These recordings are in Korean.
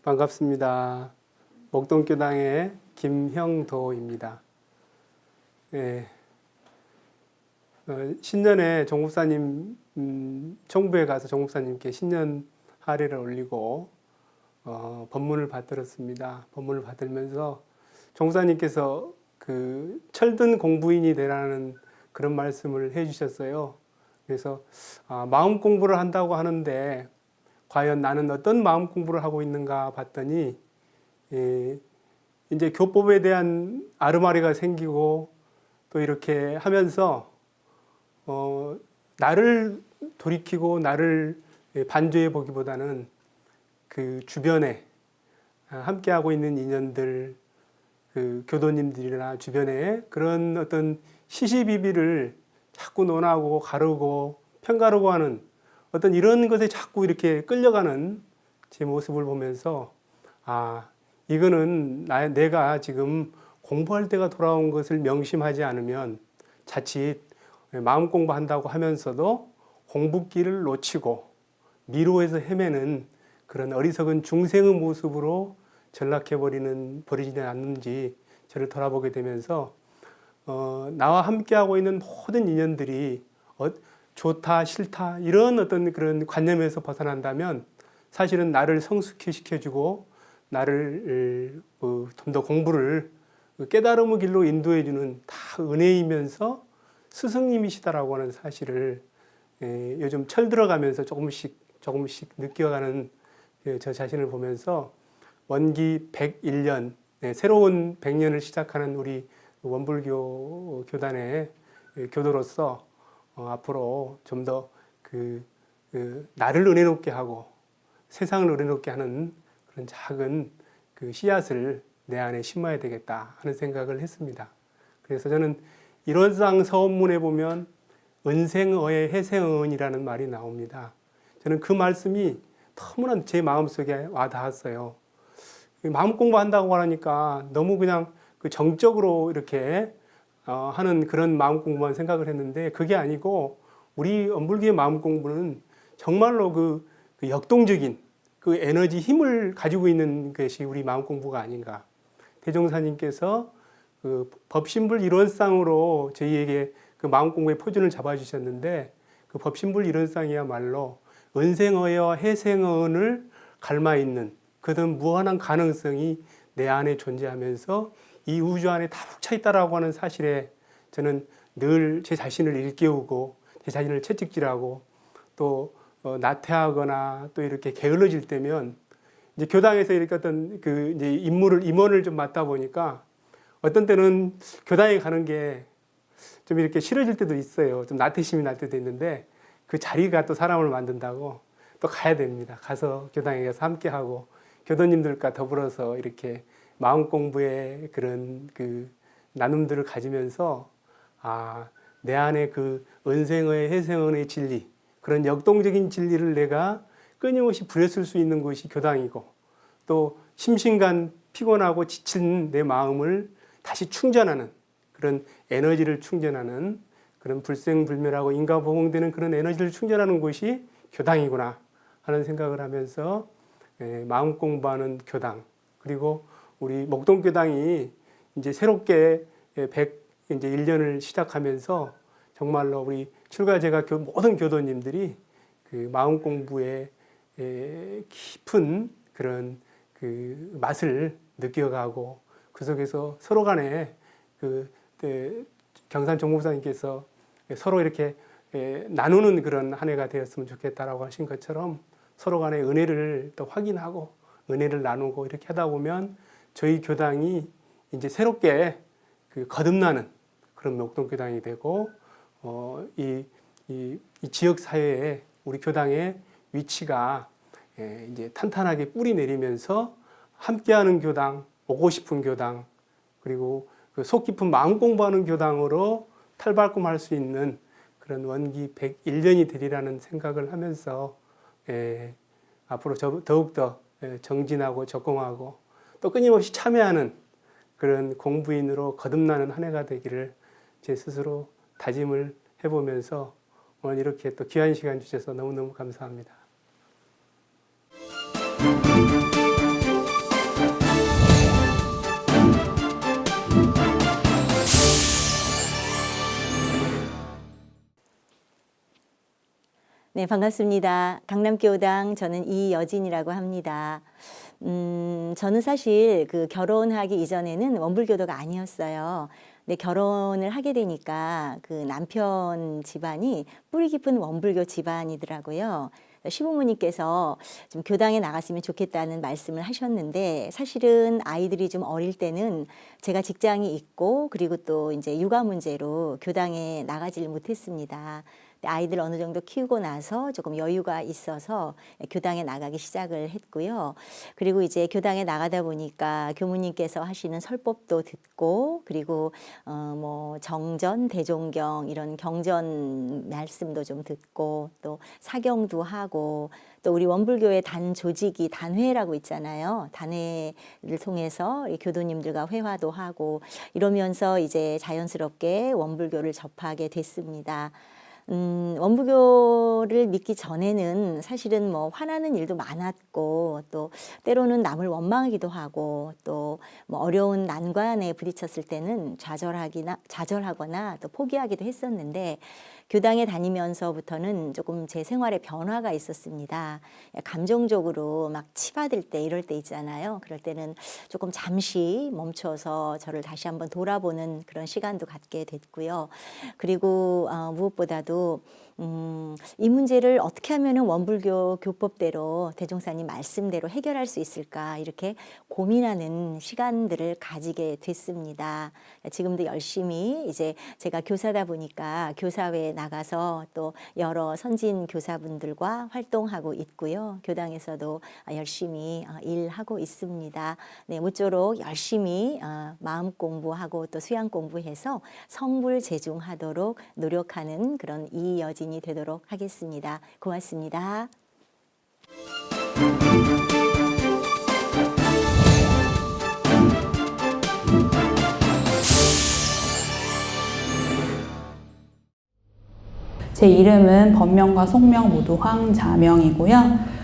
반갑습니다. 목동교당의 김형도입니다. 예, 신년에 종목사님 총부에 가서 종목사님께 신년 할애를 올리고 법문을 받들었습니다. 법문을 받들면서 종목사님께서 그 철든 공부인이 되라는 그런 말씀을 해주셨어요. 그래서 마음 공부를 한다고 하는데 과연 나는 어떤 마음 공부를 하고 있는가 봤더니 이제 교법에 대한 아르마리가 생기고 또 이렇게 하면서 나를 돌이키고 나를 반조해 보기보다는 그 주변에 함께하고 있는 인연들, 그 교도님들이나 주변에 그런 어떤 시시비비를 자꾸 논하고 가르고 편가르고 하는 어떤 이런 것에 자꾸 이렇게 끌려가는 제 모습을 보면서 이거는 내가 지금 공부할 때가 돌아온 것을 명심하지 않으면 자칫 마음 공부한다고 하면서도 공부길을 놓치고 미로에서 헤매는 그런 어리석은 중생의 모습으로 버리지 않는지 저를 돌아보게 되면서 나와 함께하고 있는 모든 인연들이 좋다 싫다 이런 어떤 그런 관념에서 벗어난다면 사실은 나를 성숙히 시켜주고 나를 좀 더 공부를 깨달음의 길로 인도해주는 다 은혜이면서 스승님이시다라고 하는 사실을 요즘 철들어가면서 조금씩 느껴가는 저 자신을 보면서 원기 101년 새로운 100년을 시작하는 우리 원불교 교단의 교도로서 앞으로 좀 더 나를 은혜롭게 하고 세상을 은혜롭게 하는 그런 작은 그 씨앗을 내 안에 심어야 되겠다 하는 생각을 했습니다. 그래서 저는 일원상 서원문에 보면 은생어의 해생언이라는 말이 나옵니다. 저는 그 말씀이 너무나 제 마음속에 와닿았어요. 마음 공부한다고 하니까 너무 그냥 그 정적으로 이렇게 하는 그런 마음 공부만 생각을 했는데 그게 아니고 우리 원불교의 마음 공부는 정말로 그 역동적인 그 에너지 힘을 가지고 있는 것이 우리 마음 공부가 아닌가. 대종사님께서 그 법신불 일원상으로 저희에게 그 마음 공부의 표준을 잡아주셨는데 그 법신불 일원상이야말로 은생어와 해생언을 갈마 있는 그런 무한한 가능성이 내 안에 존재하면서 이 우주 안에 다 훅 차 있다라고 하는 사실에 저는 늘 제 자신을 일깨우고 제 자신을 채찍질하고 또 나태하거나 또 이렇게 게을러질 때면 이제 교당에서 이렇게 어떤 그 이제 임원을 좀 맡다 보니까 어떤 때는 교당에 가는 게 좀 이렇게 싫어질 때도 있어요. 좀 나태심이 날 때도 있는데 그 자리가 또 사람을 만든다고 또 가야 됩니다. 가서 교당에 가서 함께하고 교도님들과 더불어서 이렇게 마음 공부의 그런 그 나눔들을 가지면서 내 안에 그 은생의 해생의 진리 그런 역동적인 진리를 내가 끊임없이 부렸을 수 있는 것이 교당이고 또 심신간 피곤하고 지친 내 마음을 다시 충전하는 그런 에너지를 충전하는 그런 불생불멸하고 인과보응되는 그런 에너지를 충전하는 곳이 교당이구나 하는 생각을 하면서 마음 공부하는 교당 그리고 우리 목동교당이 이제 새롭게 101년을 시작하면서 정말로 우리 출가제가 모든 교도님들이 그 마음 공부에 깊은 그런 그 맛을 느껴가고 그 속에서 서로 간에 경산 종목사님께서 서로 이렇게 나누는 그런 한 해가 되었으면 좋겠다라고 하신 것처럼 서로 간의 은혜를 또 확인하고 은혜를 나누고 이렇게 하다 보면 저희 교당이 이제 새롭게 그 거듭나는 그런 목동교당이 되고 이 지역 사회에 우리 교당의 위치가 이제 탄탄하게 뿌리 내리면서 함께하는 교당, 오고 싶은 교당, 그리고 그 속 깊은 마음 공부하는 교당으로 탈바꿈할 수 있는 그런 원기 101년이 되리라는 생각을 하면서 앞으로 더욱더 정진하고 적공하고 또 끊임없이 참여하는 그런 공부인으로 거듭나는 한 해가 되기를 제 스스로 다짐을 해보면서 오늘 이렇게 또 귀한 시간 주셔서 너무너무 감사합니다. 네, 반갑습니다. 강남교당 저는 이여진이라고 합니다. 저는 사실 그 결혼하기 이전에는 원불교도가 아니었어요. 근데 결혼을 하게 되니까 그 남편 집안이 뿌리 깊은 원불교 집안이더라고요. 시부모님께서 좀 교당에 나갔으면 좋겠다는 말씀을 하셨는데, 사실은 아이들이 좀 어릴 때는 제가 직장이 있고 그리고 또 이제 육아 문제로 교당에 나가질 못했습니다. 아이들 어느 정도 키우고 나서 조금 여유가 있어서 교당에 나가기 시작을 했고요. 그리고 이제 교당에 나가다 보니까 교무님께서 하시는 설법도 듣고, 그리고 뭐 정전, 대종경 이런 경전 말씀도 좀 듣고, 또 사경도 하고, 또 우리 원불교의 단 조직이 단회라고 있잖아요. 단회를 통해서 교도님들과 회화도 하고 이러면서 이제 자연스럽게 원불교를 접하게 됐습니다. 원불교를 믿기 전에는 사실은 뭐 화나는 일도 많았고, 또 때로는 남을 원망하기도 하고, 또 뭐 어려운 난관에 부딪혔을 때는 좌절하거나 또 포기하기도 했었는데, 교당에 다니면서부터는 조금 제 생활에 변화가 있었습니다. 감정적으로 막 치받을 때, 이럴 때 있잖아요. 그럴 때는 조금 잠시 멈춰서 저를 다시 한번 돌아보는 그런 시간도 갖게 됐고요. 그리고 무엇보다도 이 문제를 어떻게 하면 원불교 교법대로 대종사님 말씀대로 해결할 수 있을까, 이렇게 고민하는 시간들을 가지게 됐습니다. 지금도 열심히 이제 제가 교사다 보니까 교사회에 나가서 또 여러 선진 교사분들과 활동하고 있고요. 교당에서도 열심히 일하고 있습니다. 네, 모쪼록 열심히 마음 공부하고 또 수양 공부해서 성불재중하도록 노력하는 그런 이여진이 되도록 하겠습니다. 고맙습니다. 제 이름은 본명과 속명 모두 황자명이고요.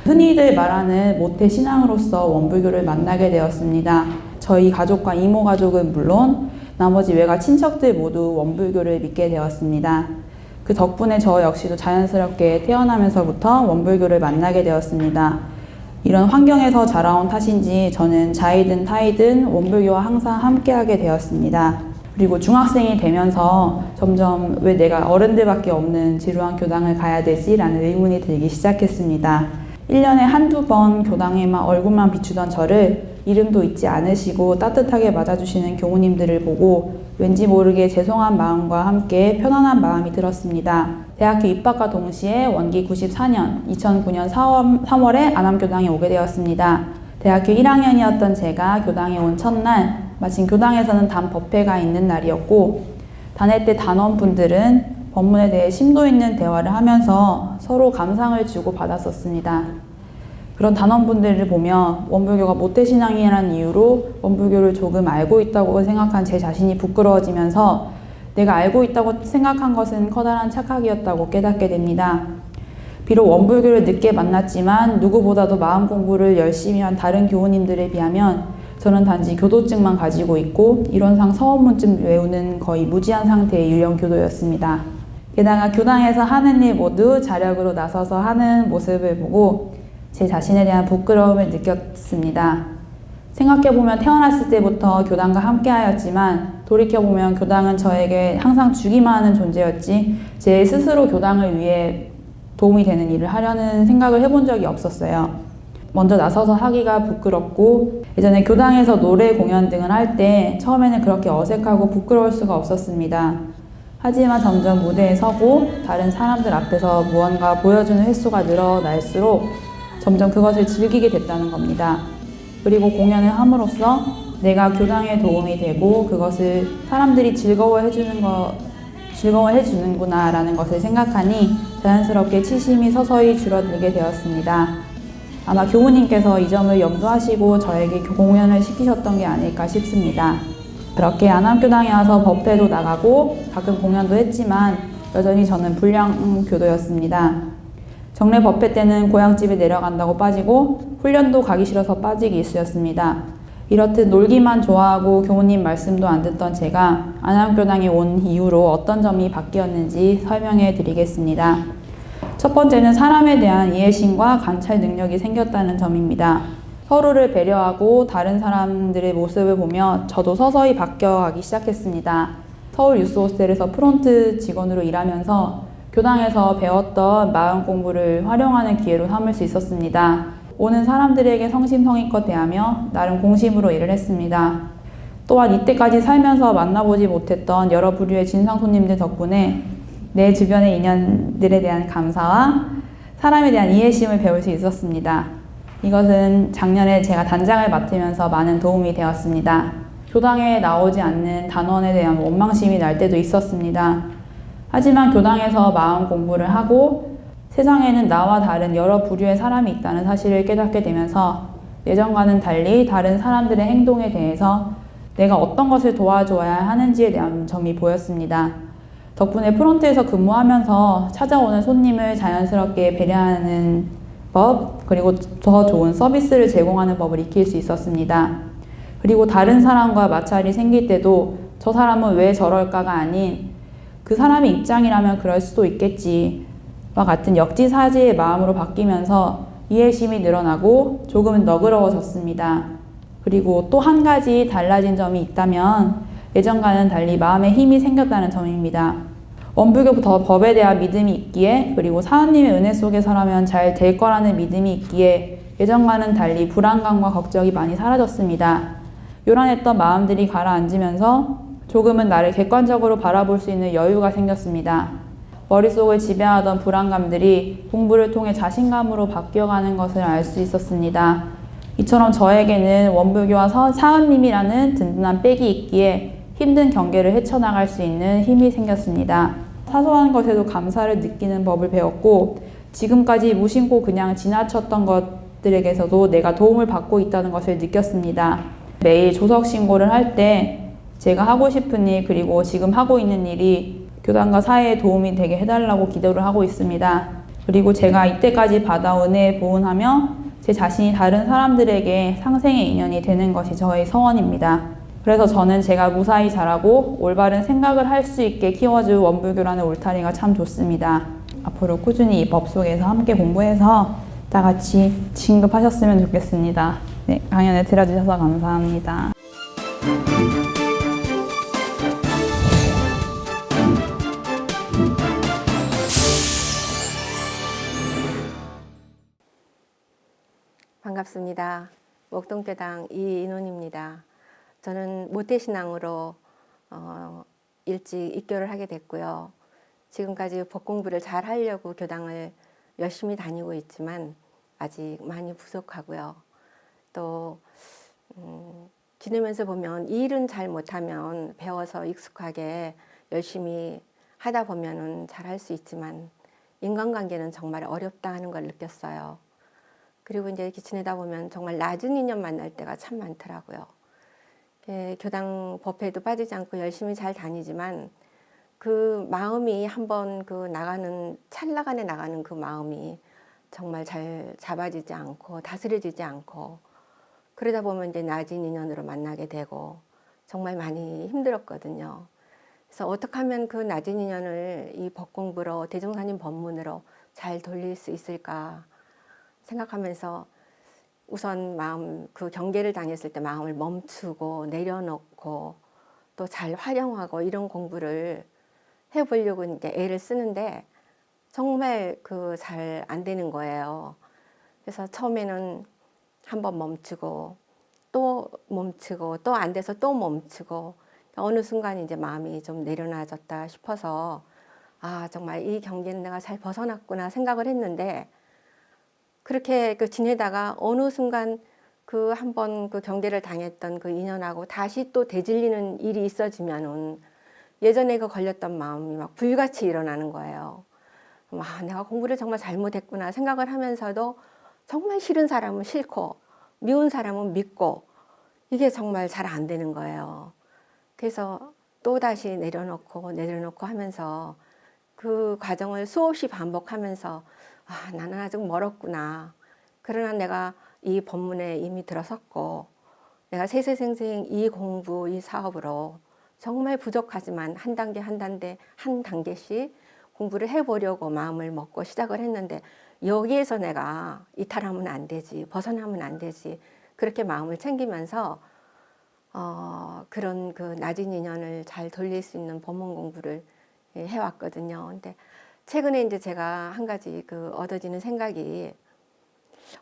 흔히들 말하는 모태 신앙으로서 원불교를 만나게 되었습니다. 저희 가족과 이모 가족은 물론 나머지 외가 친척들 모두 원불교를 믿게 되었습니다. 그 덕분에 저 역시도 자연스럽게 태어나면서부터 원불교를 만나게 되었습니다. 이런 환경에서 자라온 탓인지 저는 자이든 타이든 원불교와 항상 함께하게 되었습니다. 그리고 중학생이 되면서 점점 왜 내가 어른들밖에 없는 지루한 교당을 가야 되지? 라는 의문이 들기 시작했습니다. 1년에 한두 번 교당에만 얼굴만 비추던 저를 이름도 잊지 않으시고 따뜻하게 맞아주시는 교무님들을 보고 왠지 모르게 죄송한 마음과 함께 편안한 마음이 들었습니다. 대학교 입학과 동시에 원기 94년 2009년 3월에 안암교당에 오게 되었습니다. 대학교 1학년이었던 제가 교당에 온 첫날, 마침 교당에서는 단 법회가 있는 날이었고, 단회 때 단원분들은 법문에 대해 심도 있는 대화를 하면서 서로 감상을 주고 받았었습니다. 그런 단원분들을 보며 원불교가 모태신앙이라는 이유로 원불교를 조금 알고 있다고 생각한 제 자신이 부끄러워지면서 내가 알고 있다고 생각한 것은 커다란 착각이었다고 깨닫게 됩니다. 비록 원불교를 늦게 만났지만 누구보다도 마음 공부를 열심히 한 다른 교우님들에 비하면 저는 단지 교도증만 가지고 있고 이론상 서원문쯤 외우는 거의 무지한 상태의 유령 교도였습니다. 게다가 교당에서 하는 일 모두 자력으로 나서서 하는 모습을 보고 제 자신에 대한 부끄러움을 느꼈습니다. 생각해보면 태어났을 때부터 교당과 함께하였지만 돌이켜보면 교당은 저에게 항상 주기만 하는 존재였지 제 스스로 교당을 위해 도움이 되는 일을 하려는 생각을 해본 적이 없었어요. 먼저 나서서 하기가 부끄럽고 예전에 교당에서 노래 공연 등을 할 때 처음에는 그렇게 어색하고 부끄러울 수가 없었습니다. 하지만 점점 무대에 서고 다른 사람들 앞에서 무언가 보여주는 횟수가 늘어날수록 점점 그것을 즐기게 됐다는 겁니다. 그리고 공연을 함으로써 내가 교당에 도움이 되고 그것을 사람들이 즐거워해 주는구나 라는 것을 생각하니 자연스럽게 치심이 서서히 줄어들게 되었습니다. 아마 교무님께서 이 점을 염두하시고 저에게 공연을 시키셨던 게 아닐까 싶습니다. 그렇게 안암교당에 와서 법회도 나가고 가끔 공연도 했지만 여전히 저는 불량 교도였습니다. 정례 법회 때는 고향집에 내려간다고 빠지고 훈련도 가기 싫어서 빠지기 일쑤였습니다. 이렇듯 놀기만 좋아하고 교무님 말씀도 안 듣던 제가 안암교당에 온 이후로 어떤 점이 바뀌었는지 설명해 드리겠습니다. 첫 번째는 사람에 대한 이해심과 관찰 능력이 생겼다는 점입니다. 서로를 배려하고 다른 사람들의 모습을 보며 저도 서서히 바뀌어가기 시작했습니다. 서울 유스호스텔에서 프론트 직원으로 일하면서 교당에서 배웠던 마음 공부를 활용하는 기회로 삼을 수 있었습니다. 오는 사람들에게 성심성의껏 대하며 나름 공심으로 일을 했습니다. 또한 이때까지 살면서 만나보지 못했던 여러 부류의 진상 손님들 덕분에 내 주변의 인연들에 대한 감사와 사람에 대한 이해심을 배울 수 있었습니다. 이것은 작년에 제가 단장을 맡으면서 많은 도움이 되었습니다. 교당에 나오지 않는 단원에 대한 원망심이 날 때도 있었습니다. 하지만 교당에서 마음 공부를 하고 세상에는 나와 다른 여러 부류의 사람이 있다는 사실을 깨닫게 되면서 예전과는 달리 다른 사람들의 행동에 대해서 내가 어떤 것을 도와줘야 하는지에 대한 점이 보였습니다. 덕분에 프론트에서 근무하면서 찾아오는 손님을 자연스럽게 배려하는 법, 그리고 더 좋은 서비스를 제공하는 법을 익힐 수 있었습니다. 그리고 다른 사람과 마찰이 생길 때도 저 사람은 왜 저럴까가 아닌 그 사람의 입장이라면 그럴 수도 있겠지와 같은 역지사지의 마음으로 바뀌면서 이해심이 늘어나고 조금은 너그러워졌습니다. 그리고 또 한 가지 달라진 점이 있다면 예전과는 달리 마음의 힘이 생겼다는 점입니다. 원불교 법에 대한 믿음이 있기에 그리고 사은님의 은혜 속에서라면 잘 될 거라는 믿음이 있기에 예전과는 달리 불안감과 걱정이 많이 사라졌습니다. 요란했던 마음들이 가라앉으면서 조금은 나를 객관적으로 바라볼 수 있는 여유가 생겼습니다. 머릿속을 지배하던 불안감들이 공부를 통해 자신감으로 바뀌어가는 것을 알 수 있었습니다. 이처럼 저에게는 원불교와 사은님이라는 든든한 백이 있기에 힘든 경계를 헤쳐나갈 수 있는 힘이 생겼습니다. 사소한 것에도 감사를 느끼는 법을 배웠고 지금까지 무심코 그냥 지나쳤던 것들에게서도 내가 도움을 받고 있다는 것을 느꼈습니다. 매일 조석 신고를 할 때 제가 하고 싶은 일 그리고 지금 하고 있는 일이 교단과 사회에 도움이 되게 해달라고 기도를 하고 있습니다. 그리고 제가 이때까지 받아온 은혜에 보은하며 제 자신이 다른 사람들에게 상생의 인연이 되는 것이 저의 소원입니다. 그래서 저는 제가 무사히 자라고 올바른 생각을 할 수 있게 키워줄 원불교라는 울타리가 참 좋습니다. 앞으로 꾸준히 이 법 속에서 함께 공부해서 다 같이 진급하셨으면 좋겠습니다. 네, 강연을 들어주셔서 감사합니다. 반갑습니다. 목동교당 이인원입니다. 저는 모태신앙으로 일찍 입교를 하게 됐고요. 지금까지 법 공부를 잘 하려고 교당을 열심히 다니고 있지만 아직 많이 부족하고요. 또 지내면서 보면 일은 잘 못하면 배워서 익숙하게 열심히 하다 보면은 잘 할 수 있지만 인간관계는 정말 어렵다 하는 걸 느꼈어요. 그리고 이제 이렇게 지내다 보면 정말 낮은 인연 만날 때가 참 많더라고요. 교당 법회도 빠지지 않고 열심히 잘 다니지만 그 마음이 한번 그 나가는 찰나간에 나가는 그 마음이 정말 잘 잡아지지 않고 다스려지지 않고 그러다 보면 이제 낮은 인연으로 만나게 되고 정말 많이 힘들었거든요. 그래서 어떻게 하면 그 낮은 인연을 이 법공부로 대종사님 법문으로 잘 돌릴 수 있을까 생각하면서 우선 마음 그 경계를 다녔을 때 마음을 멈추고 내려놓고 또 잘 활용하고 이런 공부를 해보려고 이제 애를 쓰는데 정말 그 잘 안 되는 거예요. 그래서 처음에는 한번 멈추고 또 안 돼서 또 멈추고 어느 순간 이제 마음이 좀 내려놔졌다 싶어서 아 정말 이 경계는 내가 잘 벗어났구나 생각을 했는데 그렇게 그 지내다가 어느 순간 그 한번 그 경계를 당했던 그 인연하고 다시 또 대질리는 일이 있어지면은 예전에 그 걸렸던 마음이 막 불같이 일어나는 거예요. 아, 내가 공부를 정말 잘못했구나 생각을 하면서도 정말 싫은 사람은 싫고 미운 사람은 믿고 이게 정말 잘 안 되는 거예요. 그래서 또 다시 내려놓고 하면서 그 과정을 수없이 반복하면서 아, 나는 아직 멀었구나. 그러나 내가 이 법문에 이미 들어섰고 내가 세세생생 이 공부, 이 사업으로 정말 부족하지만 한 단계씩 공부를 해보려고 마음을 먹고 시작을 했는데 여기에서 내가 이탈하면 안 되지, 벗어나면 안 되지, 그렇게 마음을 챙기면서 그런 그 낮은 인연을 잘 돌릴 수 있는 법문 공부를 해왔거든요. 근데 최근에 이제 제가 한 가지 그 얻어지는 생각이,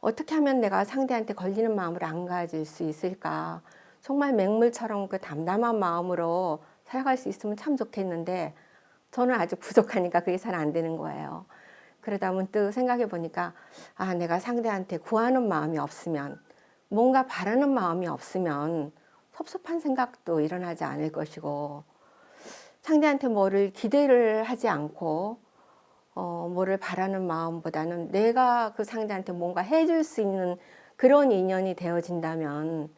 어떻게 하면 내가 상대한테 걸리는 마음을 안 가질 수 있을까? 정말 맹물처럼 그 담담한 마음으로 살아갈 수 있으면 참 좋겠는데 저는 아직 부족하니까 그게 잘 안 되는 거예요. 그러다 문득 생각해 보니까 내가 상대한테 구하는 마음이 없으면, 뭔가 바라는 마음이 없으면 섭섭한 생각도 일어나지 않을 것이고, 상대한테 뭐를 기대를 하지 않고 뭐를 바라는 마음보다는 내가 그 상대한테 뭔가 해줄 수 있는 그런 인연이 되어진다면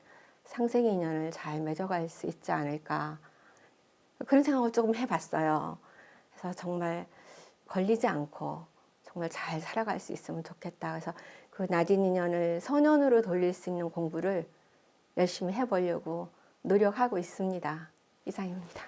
상생 인연을 잘 맺어갈 수 있지 않을까, 그런 생각을 조금 해봤어요. 그래서 정말 걸리지 않고 정말 잘 살아갈 수 있으면 좋겠다. 그래서 그 낮은 인연을 선연으로 돌릴 수 있는 공부를 열심히 해보려고 노력하고 있습니다. 이상입니다.